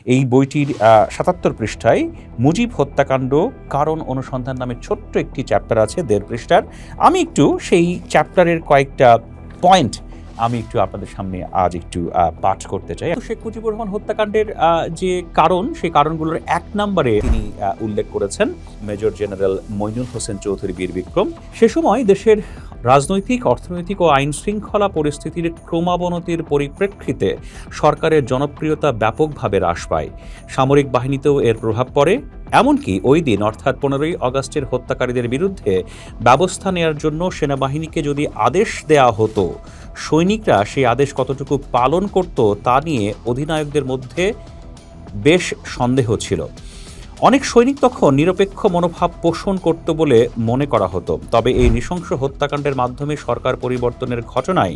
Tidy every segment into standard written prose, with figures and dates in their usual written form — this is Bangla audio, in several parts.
এই বইটির ৭৭ পৃষ্ঠায় মুজিব হত্যাকাণ্ড কারণ অনুসন্ধান নামে ছোট্ট একটি চ্যাপ্টার আছে ১.৫ পৃষ্ঠার। আমি একটু সেই চ্যাপ্টারের কয়েকটা পয়েন্ট আমি একটু আপনাদের সামনে আজ একটু পাঠ করতে চাই। শেখ মুজিবুর রহমান হত্যাকাণ্ডের যে কারণ, সেই কারণগুলোর ১ নম্বরে তিনি উল্লেখ করেছেন মেজর জেনারেল মইনুল হোসেন চৌধুরী বীর বিক্রম। সে সময় দেশের রাজনৈতিক, অর্থনৈতিক ও আইন শৃঙ্খলা পরিস্থিতির ক্রমাবনতির পরিপ্রেক্ষিতে সরকারের জনপ্রিয়তা ব্যাপকভাবে হ্রাস পায়। সামরিক বাহিনীতেও এর প্রভাব পড়ে। এমনকি ওই দিন অর্থাৎ ১৫ই আগস্টের হত্যাকারীদের বিরুদ্ধে ব্যবস্থা নেওয়ার জন্য সেনাবাহিনীকে যদি আদেশ দেয়া হতো, সৈনিকরা সেই আদেশ কতটুকু পালন করত তা নিয়ে অধিনায়কদের মধ্যে বেশ সন্দেহ ছিল। অনেক সৈনিক তখন নিরপেক্ষ মনোভাব পোষণ করত বলে মনে করা হতো। তবে এই নৃশংস হত্যাকাণ্ডের মাধ্যমে সরকার পরিবর্তনের ঘটনায়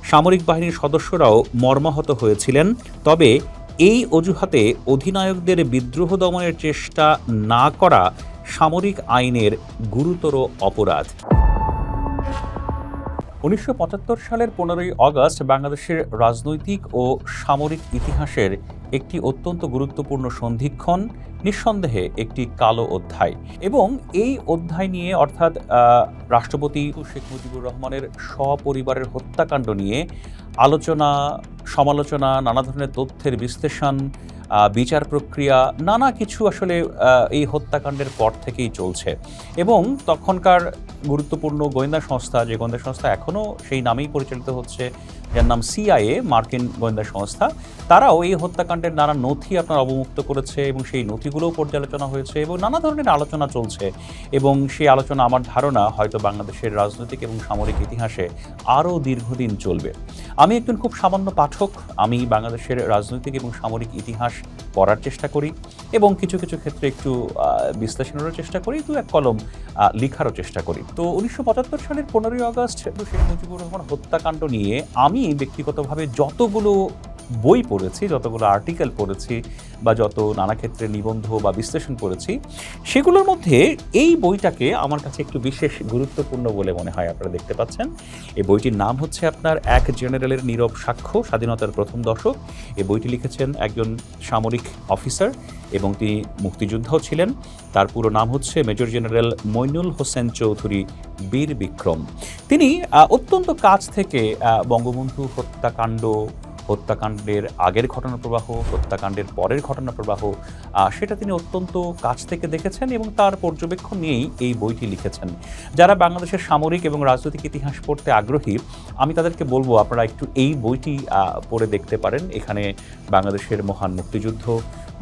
সামরিক বাহিনীর সদস্যরাও মর্মাহত হয়েছিলেন। তবে এই অজুহাতে অধিনায়কদের বিদ্রোহ দমনের চেষ্টা না করা সামরিক আইনের গুরুতর অপরাধ। ১৯৭৫ সালের ১৫ই আগস্ট বাংলাদেশের রাজনৈতিক ও সামরিক ইতিহাসের একটি অত্যন্ত গুরুত্বপূর্ণ সন্ধিক্ষণ, নিঃসন্দেহে একটি কালো অধ্যায়। এবং এই অধ্যায় নিয়ে অর্থাৎ রাষ্ট্রপতি শেখ মুজিবুর রহমানের সপরিবারের হত্যাকাণ্ড নিয়ে আলোচনা, সমালোচনা, নানা ধরনের তথ্যের বিশ্লেষণ, বিচার প্রক্রিয়া, নানা কিছু আসলে এই হত্যাকাণ্ডের পর থেকেই চলছে। এবং তখনকার গুরুত্বপূর্ণ গোয়েন্দা সংস্থা, যে গোয়েন্দা সংস্থা এখনও সেই নামেই পরিচালিত হচ্ছে, যার নাম CIA, মার্কিন গোয়েন্দা সংস্থা, তারাও এই হত্যাকাণ্ডের নানা নথি আপনার অবমুক্ত করেছে এবং সেই নথিগুলোও পর্যালোচনা হয়েছে এবং নানা ধরনের আলোচনা চলছে। এবং সেই আলোচনা আমার ধারণা হয়তো বাংলাদেশের রাজনৈতিক এবং সামরিক ইতিহাসে আরও দীর্ঘদিন চলবে। আমি একজন খুব সামান্য পাঠক। আমি বাংলাদেশের রাজনৈতিক এবং সামরিক ইতিহাস পড়ার চেষ্টা করি এবং কিছু কিছু ক্ষেত্রে একটু বিশ্লেষণেরও চেষ্টা করি, দু এক কলম লেখারও চেষ্টা করি। তো ১৯৭৫ সালের ১৫ই আগস্ট শেখ মুজিবুর রহমান হত্যাকাণ্ড নিয়ে আমি ব্যক্তিগতভাবে যতগুলো বই পড়েছি, যতগুলো আর্টিকেল পড়েছি বা যত নানা ক্ষেত্রে নিবন্ধ বা বিশ্লেষণ পড়েছি, সেগুলোর মধ্যে এই বইটাকে আমার কাছে একটু বিশেষ গুরুত্বপূর্ণ বলে মনে হয়। আপনারা দেখতে পাচ্ছেন এই বইটির নাম হচ্ছে আপনার এক জেনারেলের নীরব সাক্ষ্য, স্বাধীনতার প্রথম দশক। এই বইটি লিখেছেন একজন সামরিক অফিসার এবং তিনি মুক্তিযোদ্ধাও ছিলেন। তার পুরো নাম হচ্ছে মেজর জেনারেল মইনুল হোসেন চৌধুরী বীর বিক্রম। তিনি অত্যন্ত কাছ থেকে বঙ্গবন্ধু হত্যাকাণ্ডের আগের ঘটনা প্রবাহ, হত্যাকাণ্ডের পরের ঘটনা প্রবাহ, সেটা তিনি অত্যন্ত কাছ থেকে দেখেছেন এবং তার পর্যবেক্ষণ নিয়েই এই বইটি লিখেছেন। যারা বাংলাদেশের সামরিক এবং রাজনৈতিক ইতিহাস পড়তে আগ্রহী, আমি তাদেরকে বলবো আপনারা একটু এই বইটি পড়ে দেখতে পারেন। এখানে বাংলাদেশের মহান মুক্তিযুদ্ধ,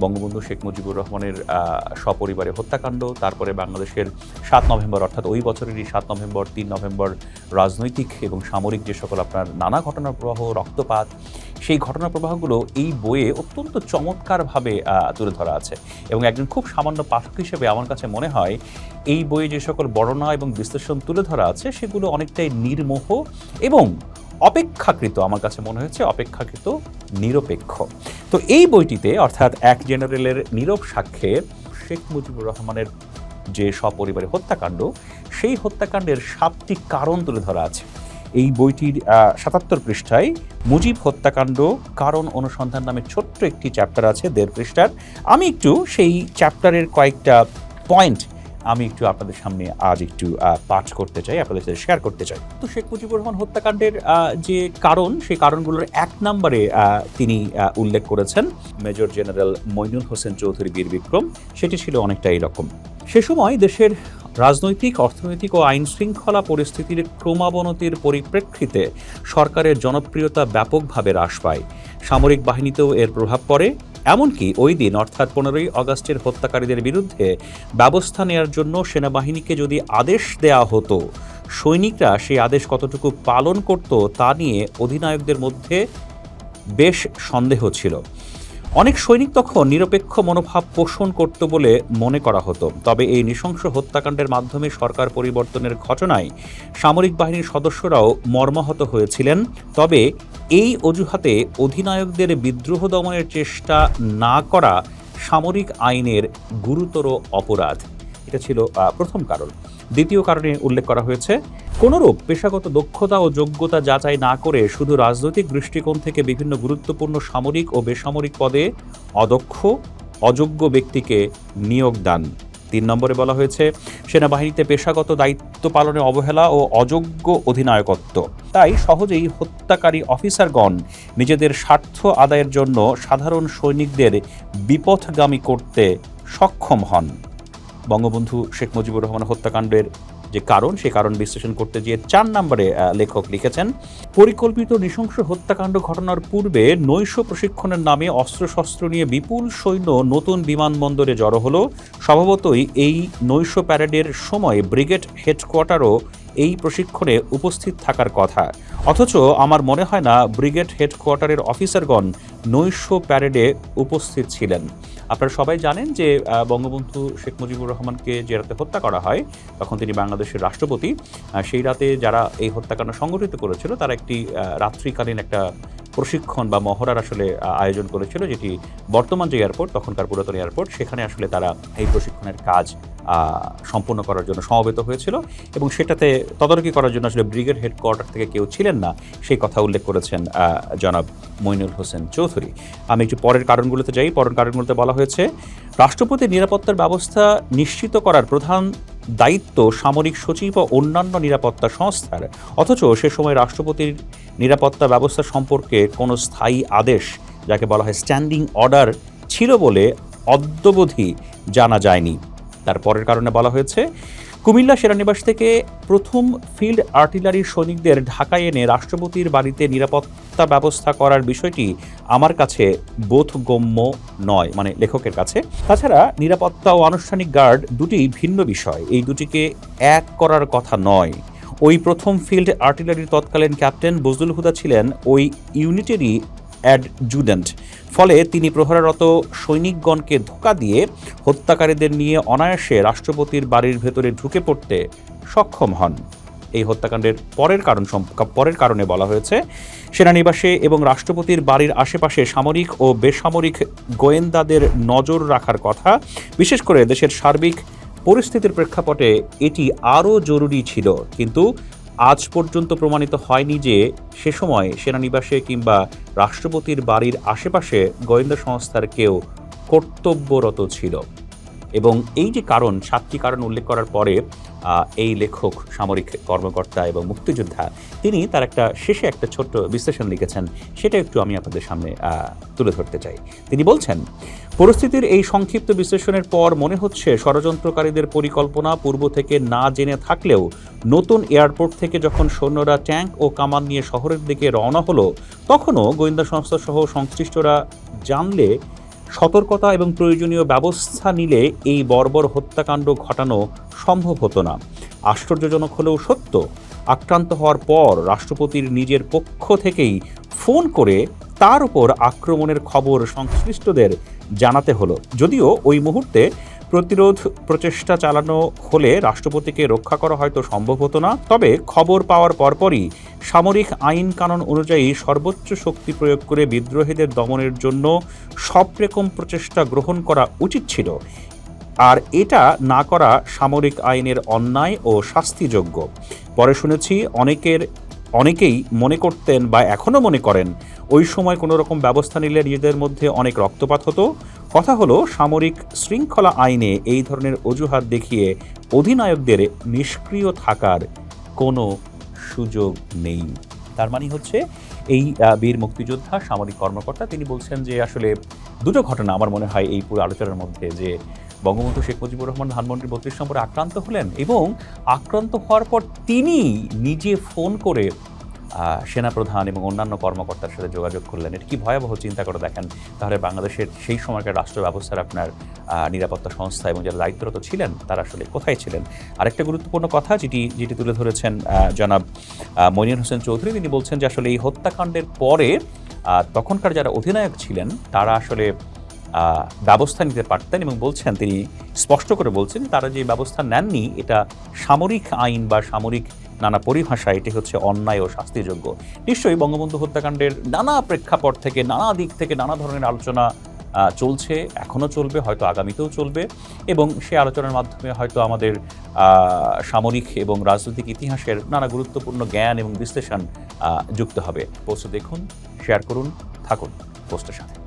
বঙ্গবন্ধু শেখ মুজিবুর রহমানের সপরিবারে হত্যাকাণ্ড, তারপরে বাংলাদেশের ৭ নভেম্বর অর্থাৎ ওই বছরেরই ৭ নভেম্বর, ৩ নভেম্বর রাজনৈতিক এবং সামরিক যে সকল আপনার নানা ঘটনা প্রবাহ, রক্তপাত, সেই ঘটনা প্রবাহগুলো এই বইয়ে অত্যন্ত চমৎকারভাবে তুলে ধরা আছে। এবং একজন খুব সামান্য পাঠক হিসেবে আমার কাছে মনে হয় এই বইয়ে যে সকল বর্ণনা এবং বিশ্লেষণ তুলে ধরা আছে সেগুলো অনেকটাই নির্মোহ এবং অপেক্ষাকৃত, আমার কাছে মনে হয়েছে অপেক্ষাকৃত নিরপেক্ষ। তো এই বইটিতে অর্থাৎ এক জেনারেলের নীরব সাক্ষ্যে শেখ মুজিবুর রহমানের যে সপরিবারে হত্যাকাণ্ড, সেই হত্যাকাণ্ডের 7টি কারণ তুলে ধরা আছে। এই বইটির ৭৭ পৃষ্ঠায় মুজিব হত্যাকাণ্ড কারণ অনুসন্ধান নামে ছোট্ট একটি চ্যাপ্টার আছে ১.৫ পৃষ্ঠার। আমি একটু সেই চ্যাপ্টারের কয়েকটা পয়েন্ট আমি একটু আপনাদের সামনে আজ একটু পাঠ করতে চাই, আপনাদের সাথে শেয়ার করতে চাই। তো শেখ মুজিবুর রহমান হত্যাকাণ্ডের যে কারণ, সেই কারণগুলোর ১ নম্বরে তিনি উল্লেখ করেছেন মেজর জেনারেল মইনুল হোসেন চৌধুরী বীর বিক্রম। সেটি ছিল অনেকটা এরকম: সে সময় দেশের রাজনৈতিক, অর্থনৈতিক ও আইন শৃঙ্খলা পরিস্থিতির ক্রমাবনতির পরিপ্রেক্ষিতে সরকারের জনপ্রিয়তা ব্যাপকভাবে হ্রাস পায়। সামরিক বাহিনীতেও এর প্রভাব পড়ে। এমনকি ওই দিন অর্থাৎ 15ই আগস্টের হত্যাকারীদের বিরুদ্ধে ব্যবস্থা নেওয়ার জন্য সেনাবাহিনীকে যদি আদেশ দেয়া হতো, সৈনিকরা সেই আদেশ কতটুকু পালন করত তা নিয়ে অধিনায়কদের মধ্যে বেশ সন্দেহ ছিল। অনেক সৈনিক তখন নিরপেক্ষ মনোভাব পোষণ করত বলে মনে করা হতো। তবে এই নৃশংস হত্যাকাণ্ডের মাধ্যমে সরকার পরিবর্তনের ঘটনায় সামরিক বাহিনীর সদস্যরাও মর্মাহত হয়েছিলেন। তবে এই অজুহাতে অধিনায়কদের বিদ্রোহ দমনের চেষ্টা না করা সামরিক আইনের গুরুতর অপরাধ। এটা ছিল প্রথম কারণ। দ্বিতীয় কারণে উল্লেখ করা হয়েছে, কোনোরূপ পেশাগত দক্ষতা ও যোগ্যতা যাচাই না করে শুধু রাজনৈতিক দৃষ্টিকোণ থেকে বিভিন্ন গুরুত্বপূর্ণ সামরিক ও বেসামরিক পদে অদক্ষ অযোগ্য ব্যক্তিকে নিয়োগ দান। 3 নম্বরে বলা হয়েছে, সেনাবাহিনীতে পেশাগত দায়িত্ব পালনে অবহেলা ও অযোগ্য অধিনায়কত্ব। তাই সহজেই হত্যাকারী অফিসারগণ নিজেদের স্বার্থ আদায়ের জন্য সাধারণ সৈনিকদের বিপথগামী করতে সক্ষম হন। বঙ্গবন্ধু শেখ মুজিবুর রহমান হত্যাকাণ্ডের যে কারণ, সে কারণ বিশ্লেষণ করতে গিয়ে 4 নম্বরে লেখক লিখেছেন, পরিকল্পিত নৃশংস হত্যাকাণ্ড ঘটনার পূর্বে নৈশ প্রশিক্ষণের নামে অস্ত্রশস্ত্র নিয়ে বিপুল সৈন্য নতুন বিমানবন্দরে জড়ো হলো। স্বভাবতই এই নৈশ প্যারেডের সময় ব্রিগেড হেডকোয়ার্টারও এই প্রশিক্ষণে উপস্থিত থাকার কথা, অথচ আমার মনে হয় না ব্রিগেড হেডকোয়ার্টারের অফিসারগণ নৈশ প্যারেডে উপস্থিত ছিলেন। আপনারা সবাই জানেন যে বঙ্গবন্ধু শেখ মুজিবুর রহমানকে যে রাতে হত্যা করা হয়, তখন তিনি বাংলাদেশের রাষ্ট্রপতি। সেই রাতে যারা এই হত্যাকাণ্ড সংগঠিত করেছিল তারা একটি রাত্রিকালীন একটা প্রশিক্ষণ বা মহড়ার আসলে আয়োজন করেছিল, যেটি বর্তমান যে এয়ারপোর্ট, তখনকার পুরাতন এয়ারপোর্ট, সেখানে আসলে তারা এই প্রশিক্ষণের কাজ সম্পন্ন করার জন্য সমবেত হয়েছিল এবং সেটাতে তদারকি করার জন্য আসলে ব্রিগেড হেডকোয়ার্টার থেকে কেউ ছিলেন না, সেই কথা উল্লেখ করেছেন জনাব মইনুল হোসেন চৌধুরী। আমি একটু পরের কারণগুলোতে যাই। পরের কারণগুলোতে বলা হয়েছে, রাষ্ট্রপতির নিরাপত্তার ব্যবস্থা নিশ্চিত করার প্রধান দায়িত্ব সামরিক সচিব ও অন্যান্য নিরাপত্তা সংস্থার, অথচ সে সময় রাষ্ট্রপতির নিরাপত্তা ব্যবস্থা সম্পর্কে কোনো স্থায়ী আদেশ, যাকে বলা হয় স্ট্যান্ডিং অর্ডার, ছিল বলে অদ্যাবধি জানা যায়নি। তারপরের কারণে বলা হয়েছে, কুমিল্লা সেনানিবাস থেকে প্রথম ফিল্ড আর্টিলারির সৈনিকদের ঢাকায় এনে রাষ্ট্রপতির বাড়িতে নিরাপত্তা ব্যবস্থা করার বিষয়টি আমার কাছে বোধগম্য নয়, মানে লেখকের কাছে। তাছাড়া নিরাপত্তা ও আনুষ্ঠানিক গার্ড দুটি ভিন্ন বিষয়, এই দুটিকে এক করার কথা নয়। ওই প্রথম ফিল্ড আর্টিলারির তৎকালীন ক্যাপ্টেন বজলুল হুদা ছিলেন ওই ইউনিটেরই অ্যাডজুডেন্ট, ফলে তিনি প্রহরারত সৈনিকগণকে ধোঁকা দিয়ে হত্যাকারীদের নিয়ে অনায়াসে রাষ্ট্রপতির বাড়ির ভেতরে ঢুকে পড়তে সক্ষম হন। এই হত্যাকাণ্ডের পরের কারণে বলা হয়েছে, সেনানিবাসে এবং রাষ্ট্রপতির বাড়ির আশেপাশে সামরিক ও বেসামরিক গোয়েন্দাদের নজর রাখার কথা, বিশেষ করে দেশের সার্বিক পরিস্থিতির প্রেক্ষাপটে এটি আরও জরুরি ছিল, কিন্তু আজ পর্যন্ত প্রমাণিত হয়নি যে সে সময় সেনানিবাসে কিংবা রাষ্ট্রপতির বাড়ির আশেপাশে গোয়েন্দা সংস্থার কেউ কর্তব্যরত ছিল। এবং এই যে কারণ, 7টি কারণ উল্লেখ করার পরে এই লেখক, সামরিক কর্মকর্তা এবং মুক্তিযোদ্ধা, তিনি তার শেষে একটা ছোট্ট বিশ্লেষণ লিখেছেন, সেটা একটু আমি আপনাদের সামনে তুলে ধরতে চাই। তিনি বলছেন, পরিস্থিতির এই সংক্ষিপ্ত বিশ্লেষণের পর মনে হচ্ছে ষড়যন্ত্রকারীদের পরিকল্পনা পূর্ব থেকে না জেনে থাকলেও নতুন এয়ারপোর্ট থেকে যখন সৈন্যরা ট্যাঙ্ক ও কামান নিয়ে শহরের দিকে রওনা হলো, তখনও গোয়েন্দা সংস্থা সহ সংশ্লিষ্টরা জানলে সতর্কতা এবং প্রয়োজনীয় ব্যবস্থা নিলে এই বর্বর হত্যাকাণ্ড ঘটানো সম্ভব হতো না। আশ্চর্যজনক হলেও সত্য, আক্রান্ত হওয়ার পর রাষ্ট্রপতির নিজের পক্ষ থেকেই ফোন করে তার উপর আক্রমণের খবর সংশ্লিষ্টদের জানাতে হলো। যদিও ওই মুহূর্তে প্রতিরোধ প্রচেষ্টা চালানো হলে রাষ্ট্রপতিকে রক্ষা করা হয়তো সম্ভব হতো না, তবে খবর পাওয়ার পরপরই সামরিক আইন কানুন অনুযায়ী সর্বোচ্চ শক্তি প্রয়োগ করে বিদ্রোহীদের দমনের জন্য সব রকম প্রচেষ্টা গ্রহণ করা উচিত ছিল। আর এটা না করা সামরিক আইনের অন্যায় ও শাস্তিযোগ্য। পরে শুনেছি অনেকেই মনে করতেন বা এখনও মনে করেন ওই সময় কোনো রকম ব্যবস্থা নিলে নিজেদের মধ্যে অনেক রক্তপাত হতো। কথা হলো, সামরিক শৃঙ্খলা আইনে এই ধরনের অজুহাত দেখিয়ে অধিনায়কদের নিষ্ক্রিয় থাকার কোনো সুযোগ নেই। তার মানে হচ্ছে এই বীর মুক্তিযোদ্ধা সামরিক কর্মকর্তা তিনি বলছেন যে আসলে দুটো ঘটনা আমার মনে হয় এই পুরো আলোচনার মধ্যে, যে বঙ্গবন্ধু শেখ মুজিবুর রহমান ধানমন্ডি 32 নম্বরে আক্রান্ত হলেন এবং আক্রান্ত হওয়ার পর তিনি নিজে ফোন করে সেনাপ্রধান এবং অন্যান্য কর্মকর্তার সাথে যোগাযোগ করলেন। এটা কি ভয়াবহ, চিন্তা করে দেখেন। তাহলে বাংলাদেশের সেই সময়কার রাষ্ট্র ব্যবস্থার আপনার নিরাপত্তা সংস্থা এবং যারা দায়িত্বরত ছিলেন তারা আসলে কোথায় ছিলেন। আরেকটা গুরুত্বপূর্ণ কথা যেটি তুলে ধরেছেন জনাব মইনুল হোসেন চৌধুরী, তিনি বলছেন যে আসলে এই হত্যাকাণ্ডের পরে তখনকার যারা অধিনায়ক ছিলেন তারা আসলে ব্যবস্থা নিতে পারতেন এবং বলছেন, তিনি স্পষ্ট করে বলছেন তারা যে ব্যবস্থা নেননি এটা সামরিক আইন বা সামরিক নানা পরিভাষা, এটি হচ্ছে অন্যায় ও শাস্তিযোগ্য। নিশ্চয়ই বঙ্গবন্ধু হত্যাকাণ্ডের নানা প্রেক্ষাপট থেকে, নানা দিক থেকে, নানা ধরনের আলোচনা চলছে, এখনও চলবে, হয়তো আগামীতেও চলবে এবং সে আলোচনার মাধ্যমে হয়তো আমাদের সামরিক এবং রাজনৈতিক ইতিহাসের নানা গুরুত্বপূর্ণ জ্ঞান এবং বিশ্লেষণ যুক্ত হবে। পোস্ট দেখুন, শেয়ার করুন, থাকুন পোস্টের সাথে।